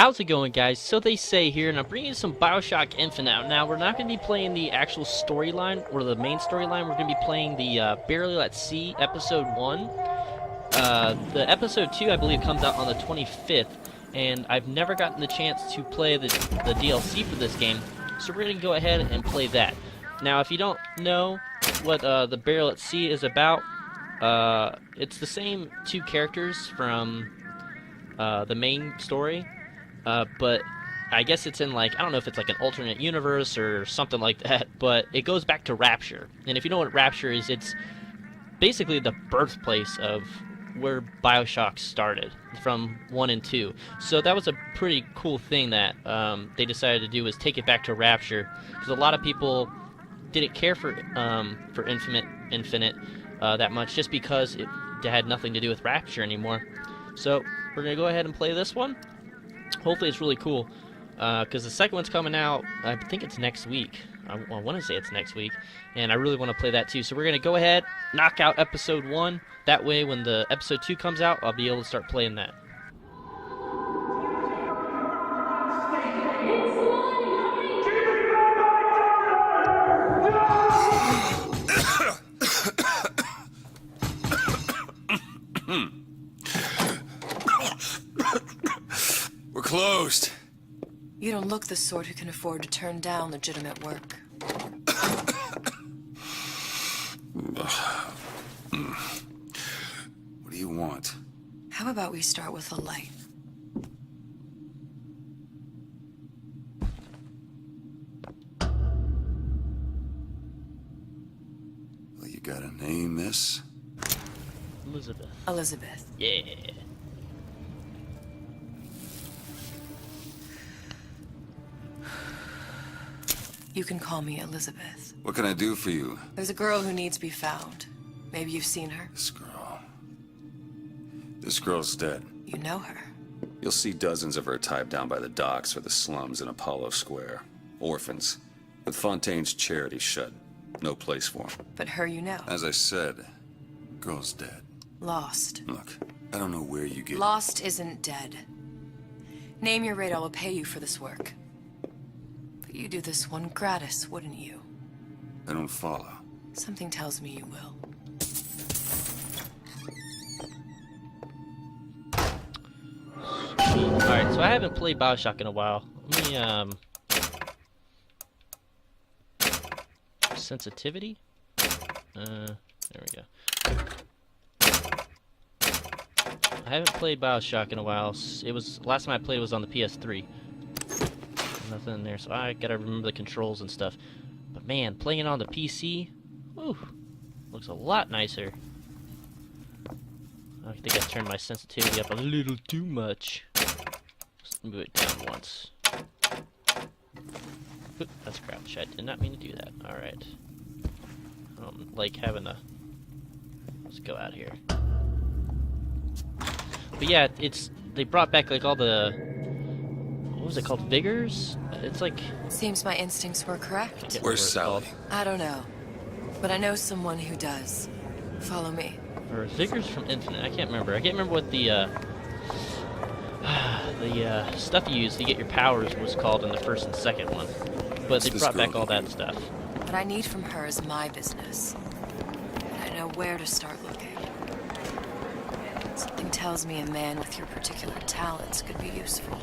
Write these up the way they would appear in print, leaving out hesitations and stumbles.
How's it going, guys? So they say here, and I'm bringing you some Bioshock Infinite out. Now, we're not going to be playing the actual storyline, or the main storyline. We're going to be playing the Burial at Sea, Episode 1. The Episode 2, I believe, comes out on the 25th, and I've never gotten the chance to play the DLC for this game, so we're going to go ahead and play that. Now, if you don't know what the Burial at Sea is about, it's the same two characters from the main story. But I guess it's in, like, I don't know if it's like an alternate universe or something like that, but it goes back to Rapture. And if you know what Rapture is, it's basically the birthplace of where Bioshock started, from 1 and 2. So that was a pretty cool thing that they decided to do, was take it back to Rapture, because a lot of people didn't care for Infinite that much, just because it had nothing to do with Rapture anymore. So we're going to go ahead and play this one. Hopefully it's really cool, because the second one's coming out, I think it's next week. I want to say it's next week, and I really want to play that too. So we're going to go ahead, knock out Episode 1. That way when the Episode 2 comes out, I'll be able to start playing that. We're closed. You don't look the sort who can afford to turn down legitimate work. What do you want? How about we start with a light? Well, you got a name, miss? Elizabeth. Elizabeth. Yeah. You can call me Elizabeth. What can I do for you? There's a girl who needs to be found. Maybe you've seen her. This girl's dead. You know her. You'll see dozens of her tied down by the docks or the slums in Apollo Square. Orphans. With Fontaine's charity shut. No place for them. But her you know. As I said, girl's dead. Lost. Look, I don't know where you get... Lost isn't dead. Name your rate, I will pay you for this work. But you do this one gratis, wouldn't you? I don't follow. Something tells me you will. Alright, so I haven't played Bioshock in a while. Let me, sensitivity? There we go. I haven't played Bioshock in a while. It was, last time I played was on the PS3. Nothing in there, so I gotta remember the controls and stuff. But man, playing it on the PC, whew, looks a lot nicer. I think I turned my sensitivity up a little too much. Just move it down once. Oop, that's crouch. I did not mean to do that. Alright. I don't like having a... Let's go out here. But yeah, they brought back like all the... What was it called? Vigors? It's like... Seems my instincts were correct. Where's Sally? I don't know. But I know someone who does. Follow me. Or Vigors from Infinite. I can't remember. I can't remember what the stuff you use to get your powers was called in the first and second one. But they brought back all that stuff. What I need from her is my business. And I know where to start looking. Something tells me a man with your particular talents could be useful.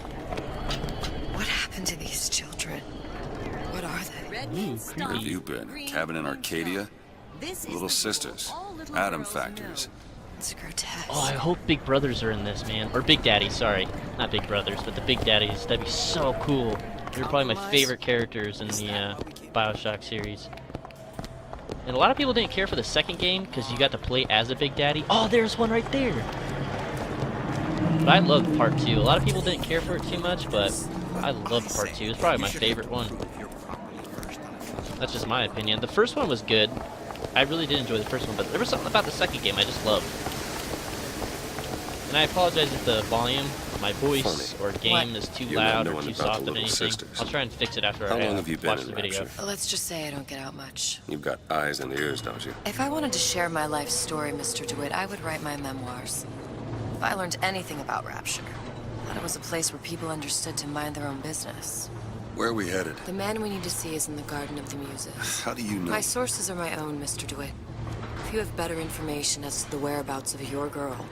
What happened to these children? What are they? Where have you been? Cabin in Arcadia? Little sisters. Atom factories. It's grotesque. Oh, I hope Big Brothers are in this, man. Or Big Daddies, sorry. Not Big Brothers, but the Big Daddies. That'd be so cool. They're probably my favorite characters in the Bioshock series. And a lot of people didn't care for the second game, because you got to play as a Big Daddy. Oh, there's one right there! But I loved Part 2. A lot of people didn't care for it too much, but I loved Part 2. It's probably my favorite one. That's just my opinion. The first one was good. I really did enjoy the first one, but there was something about the second game I just loved. And I apologize if the volume of my voice or game is too loud or too soft or anything. I'll try and fix it after I watch the video. Let's just say I don't get out much. You've got eyes and ears, don't you? If I wanted to share my life story, Mr. DeWitt, I would write my memoirs. If I learned anything about Rapture, Thought it was a place where people understood to mind their own business. Where are we headed? The man we need to see is in the Garden of the Muses. How do you know? My sources are my own, Mr. DeWitt. If you have better information as to the whereabouts of your girl,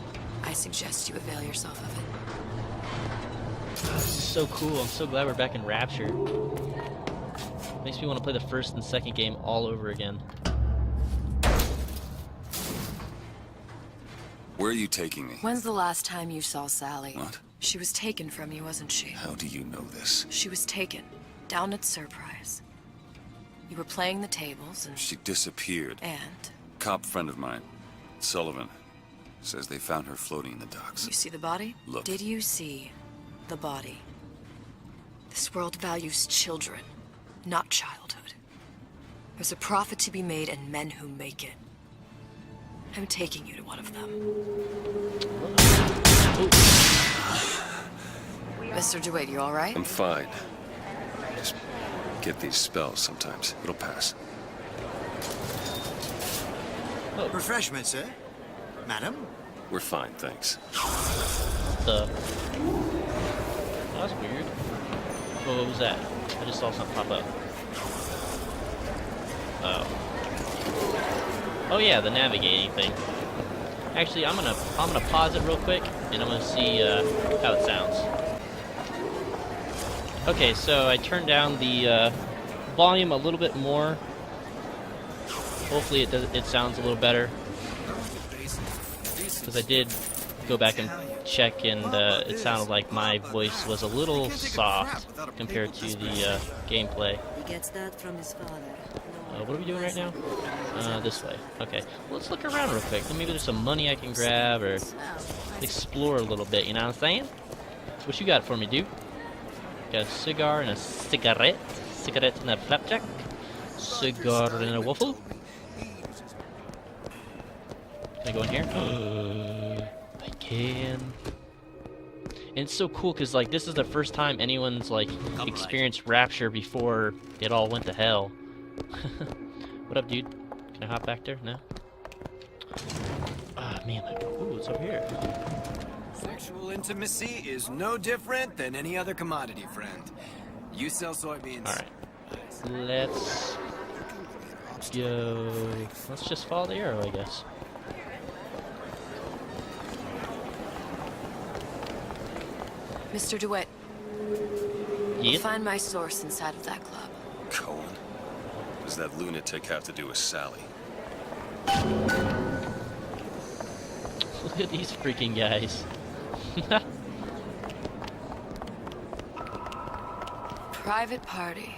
I suggest you avail yourself of it. This is so cool. I'm so glad we're back in Rapture. Makes me want to play the first and second game all over again. Where are you taking me? When's the last time you saw Sally? What? She was taken from you, wasn't she? How do you know this? She was taken, down at Surprise. You were playing the tables and... She disappeared. And? Cop friend of mine, Sullivan, says they found her floating in the docks. You see the body? Look. Did you see the body? This world values children, not childhood. There's a profit to be made and men who make it. I'm taking you to one of them. Mr. DeWitt, you all right? I'm fine. Just get these spells sometimes. It'll pass. Oh. Refreshment, sir? Madam? We're fine, thanks. Oh, that's weird. Oh, what was that? I just saw something pop up. Oh. Oh yeah, the navigating thing. Actually, I'm gonna pause it real quick, and I'm gonna see how it sounds. Okay, so I turned down the volume a little bit more. Hopefully, it sounds a little better. Because I did go back and check, and it sounded like my voice was a little soft compared to the gameplay. He gets that from his father. What are we doing right now? This way. Okay. Well, let's look around real quick. Maybe there's some money I can grab or explore a little bit, you know what I'm saying? What you got for me, dude? Got a cigar and a cigarette. Cigarette and a flapjack. Cigar and a waffle. Can I go in here? I can. And it's so cool because, like, this is the first time anyone's, like, experienced Rapture before it all went to hell. What up, dude? Can I hop back there? No? Ah, man. Ooh, it's up here. Sexual intimacy is no different than any other commodity, friend. You sell soybeans. Alright. Let's go. Let's just follow the arrow, I guess. Mr. DeWitt, Yeah. you'll find my source inside of that club. Cohen? What does that lunatic have to do with Sally? Look at these freaking guys. Private party.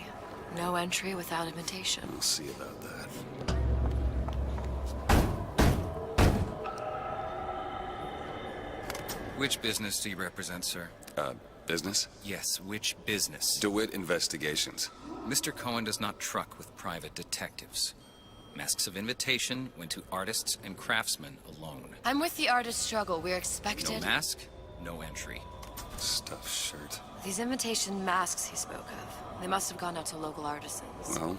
No entry without invitation. We'll see about that. Which business do you represent, sir? Business? Yes, which business? DeWitt Investigations. Mr. Cohen does not truck with private detectives. Masks of invitation went to artists and craftsmen alone. I'm with the artist struggle. We're No expected. mask, no entry. Stuffed shirt. These invitation masks he spoke of. They must have gone out to local artisans. Well,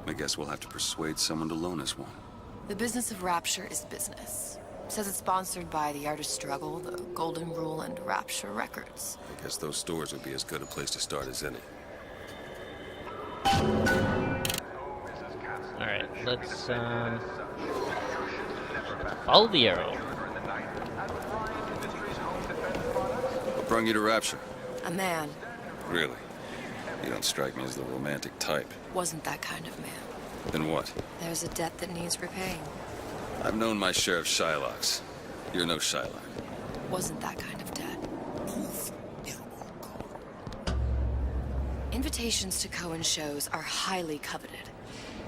I guess we'll have to persuade someone to loan us one. The business of Rapture is business. Says it's sponsored by the Artist Struggle, the Golden Rule, and Rapture Records. I guess those stores would be as good a place to start as any. Alright, let's, follow the arrow. What brought you to Rapture? A man Really? You don't strike me as the romantic type. wasn't that kind of man. Then what? There's a debt that needs repaying. I've known my share of Shylocks. You're no Shylock. Wasn't that kind of debt. Invitations to Cohen shows are highly coveted.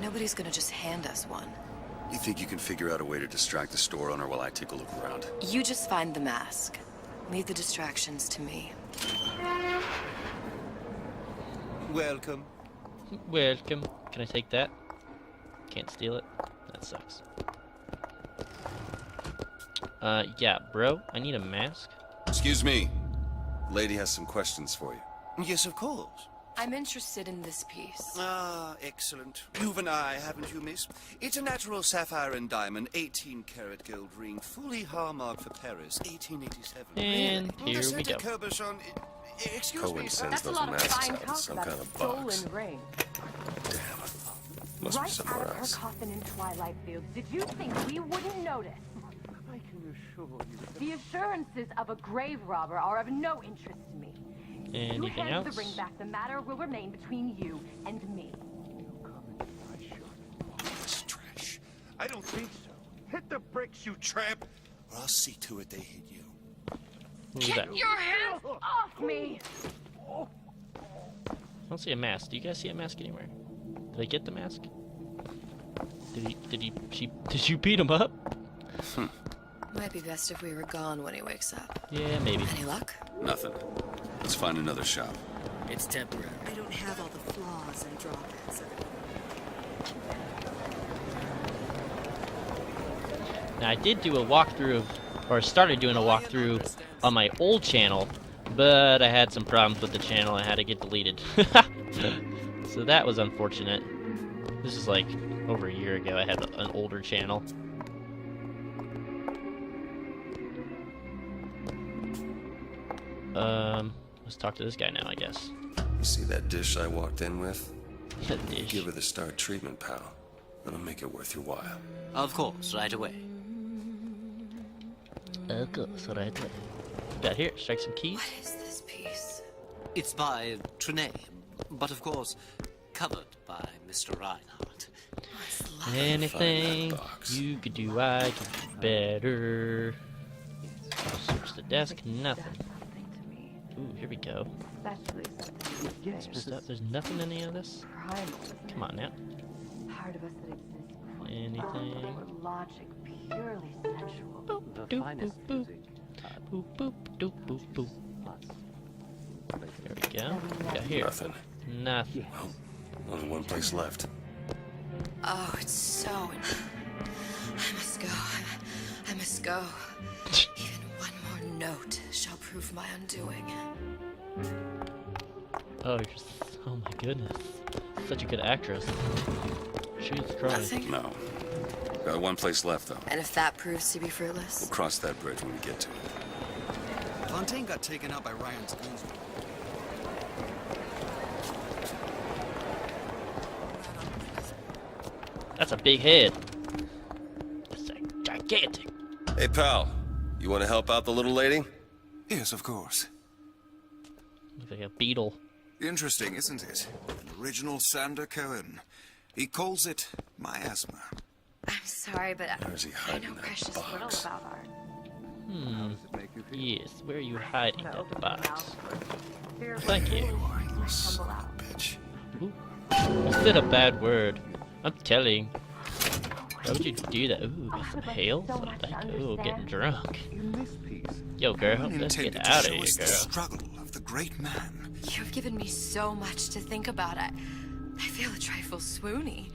Nobody's gonna just hand us one. You think you can figure out a way to distract the store owner while I take a look around? You just find the mask. Leave the distractions to me. Welcome. Welcome. Can I take that? Can't steal it. That sucks. Yeah, bro. I need a mask. Excuse me. Lady has some questions for you. Yes, of course. I'm interested in this piece. Ah, excellent. You've an eye, haven't you, miss? It's a natural sapphire and diamond, 18-karat gold ring, fully hallmarked for Paris, 1887. And here The we go. Center Cabochon... Excuse Cohen me, sir. sends those masks out in some kind of box. ring. Damn. Must be Right somewhere out of her else. coffin in Twilight Fields. Did you think we wouldn't notice? I can assure you that The assurances of a grave robber are of no interest to me. You Anything hand else? the ring back, the matter will remain between you and me. It's trash. I don't think so. Hit the bricks, you tramp, or I'll see to it they hit you. Who's that? Get your hands off me! I don't see a mask. Do you guys see a mask anywhere? Did I get the mask? Did you beat him up? Might be best if we were gone when he wakes up. Yeah, maybe. Any luck? Nothing. Let's find another shop. It's temporary. I don't have all the flaws and drawbacks of it. Now I did do a walkthrough of, or started doing a walkthrough on my old channel, but I had some problems with the channel and had to get deleted. So that was unfortunate. This is like over a year ago. I had an older channel. Let's talk to this guy now, I guess. You see that dish I walked in with? That dish. Give her the star treatment, pal. That'll make it worth your while. Of course, right away. Okay, so right there. Got here. Strike some keys. What is this piece? It's by Trenet, but of course, covered by Mr. Reinhardt. Anything Find that box. you could do, I could do better. Search the desk. Nothing. Something to me, Ooh, here we go. especially something There's nothing in any of this. primal. Come on now. Part of us that exists before Anything? for logic, purely sensual. Boop, the doop, finest boop, boop. music. Boop, boop, doop, boop, boop. There we go. What we got here? Nothing. Nothing. Only one place left. Oh, it's so... I must go. I must go. Even one more note shall prove my undoing. Oh, oh my goodness. Such a good actress. Jesus Christ. Nothing? No. Got one place left, though. And if that proves to be fruitless? We'll cross that bridge when we get to it. Fontaine got taken out by Ryan's goons. That's a big head. That's a gigantic. Hey, pal. You want to help out the little lady? Yes, of course. Looks like a beetle. Interesting, isn't it? An original Sander Cohen. He calls it miasma. I'm sorry, but Where's he I hiding know that precious little box? about art. Yes, where are you hiding To that open box? the mouth, fear Thank you. tumble out. Bitch. Ooh. You said a bad word. I'm telling. Why would you do that? Ooh, got some hails. so I much to like, ooh, getting understand. drunk. In this piece, Yo, girl, Cohen let's intended get to out of show here, us the girl. struggle of the great man. You've given me so much to think about. I feel a trifle swoony.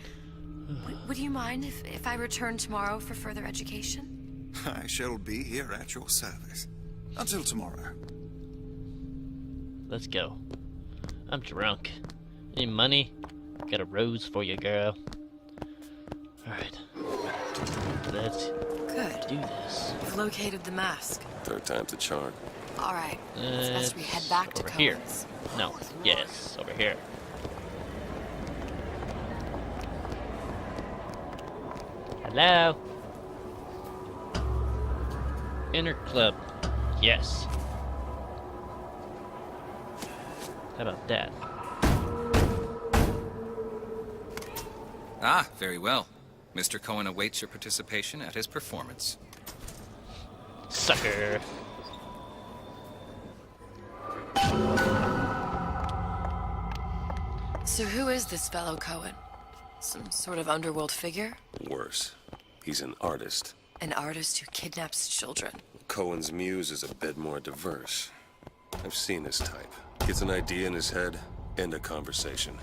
Would you mind if I return tomorrow for further education? I shall be here at your service. Until tomorrow. Let's go. I'm drunk. Any money? Got a rose for you, girl. Alright. Let's Good. do this. You've located the mask. Third time's the charm. All right. It's best we head back to over here. Cohen's. No. Yes, over here. Hello? Inner club. Yes. How about that? Ah, very well. Mr. Cohen awaits your participation at his performance. Sucker. So who is this fellow Cohen? Some sort of underworld figure? Worse. He's an artist. An artist who kidnaps children. Cohen's muse is a bit more diverse. I've seen his type. Gets an idea in his head, end a conversation.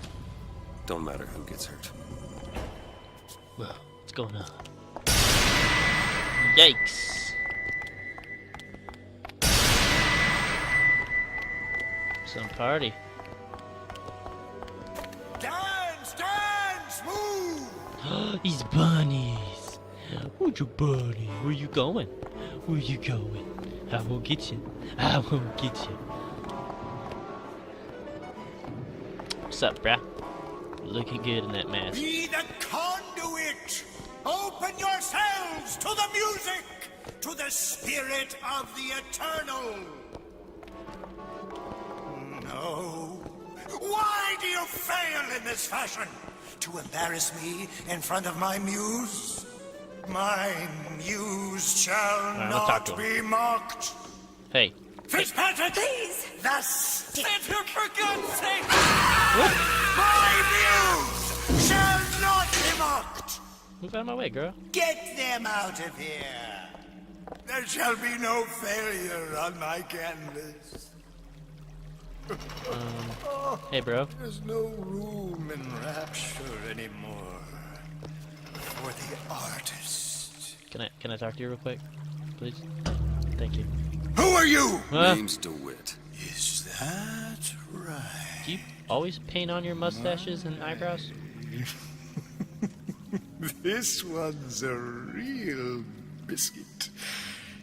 Don't matter who gets hurt. Whoa, what's going on? Yikes. Some party. These bunnies. Where's your bunny? Where you going? Where you going? I will get you. I will get you. What's up, bruh? Looking good in that mask. Be the conduit! Open yourselves to the music! To the spirit of the eternal! No. Why do you fail in this fashion? To embarrass me in front of my muse? My muse shall not be mocked. Hey. Fitzpatrick! Please! The stick! For God's sake! My muse shall not be mocked! Move out of my way, girl. Get them out of here! There shall be no failure on my canvas. Hey, bro. There's no room in rapture anymore for the artist. Can I talk to you real quick, please? Thank you. Who are you? Name's DeWitt. Is that right? Do you always paint on your mustaches and eyebrows? This one's a real biscuit.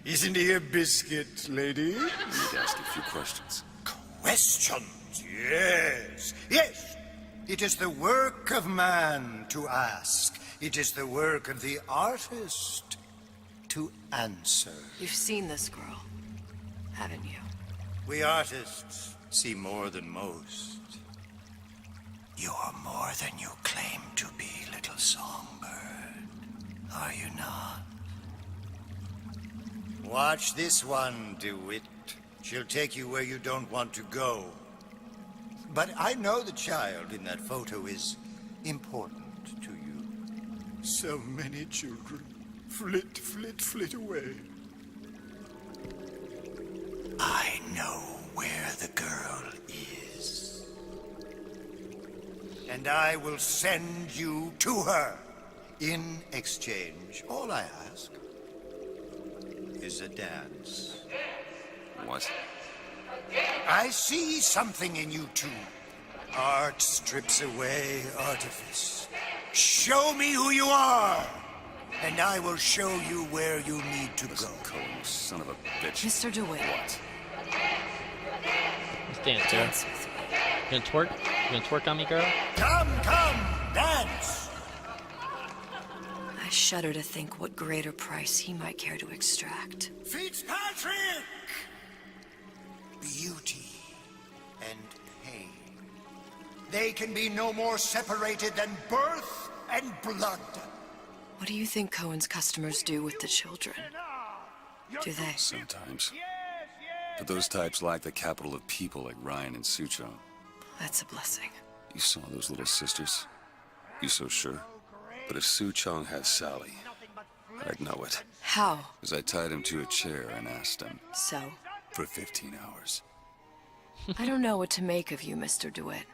Isn't he a biscuit, lady? Need to ask a few questions. Questions, yes. Yes, it is the work of man to ask. It is the work of the artist to answer. You've seen this girl, haven't you? We artists see more than most. You're more than you claim to be, little songbird. Are you not? Watch this one, DeWitt. She'll take you where you don't want to go. But I know the child in that photo is important to you. So many children flit, flit, flit away. I know where the girl is. And I will send you to her. In exchange, all I ask is a dance. What? I see something in you two. Art strips away artifice. Show me who you are, and I will show you where you need to Listen, go. Cohen, you son of a bitch. Mr. DeWitt. What? Let's dance, girl. Dance with me. You gonna twerk? You gonna twerk on me, girl? Come, dance! I shudder to think what greater price he might care to extract. Fitzpatrick! Beauty and pain. They can be no more separated than birth and blood. What do you think Cohen's customers do with the children? Do they? Sometimes. But those types lack the capital of people like Ryan and Suchong. That's a blessing. You saw those little sisters? You so sure? But if Suchong has Sally, I'd know it. How? As I tied him to a chair and asked him So? for 15 hours. I don't know what to make of you, Mr. DeWitt.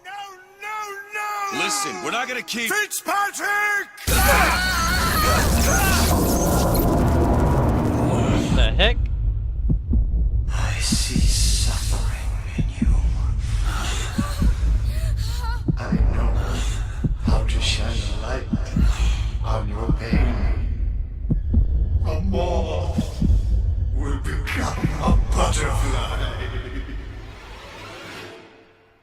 No! Listen, we're not gonna keep... Fitzpatrick!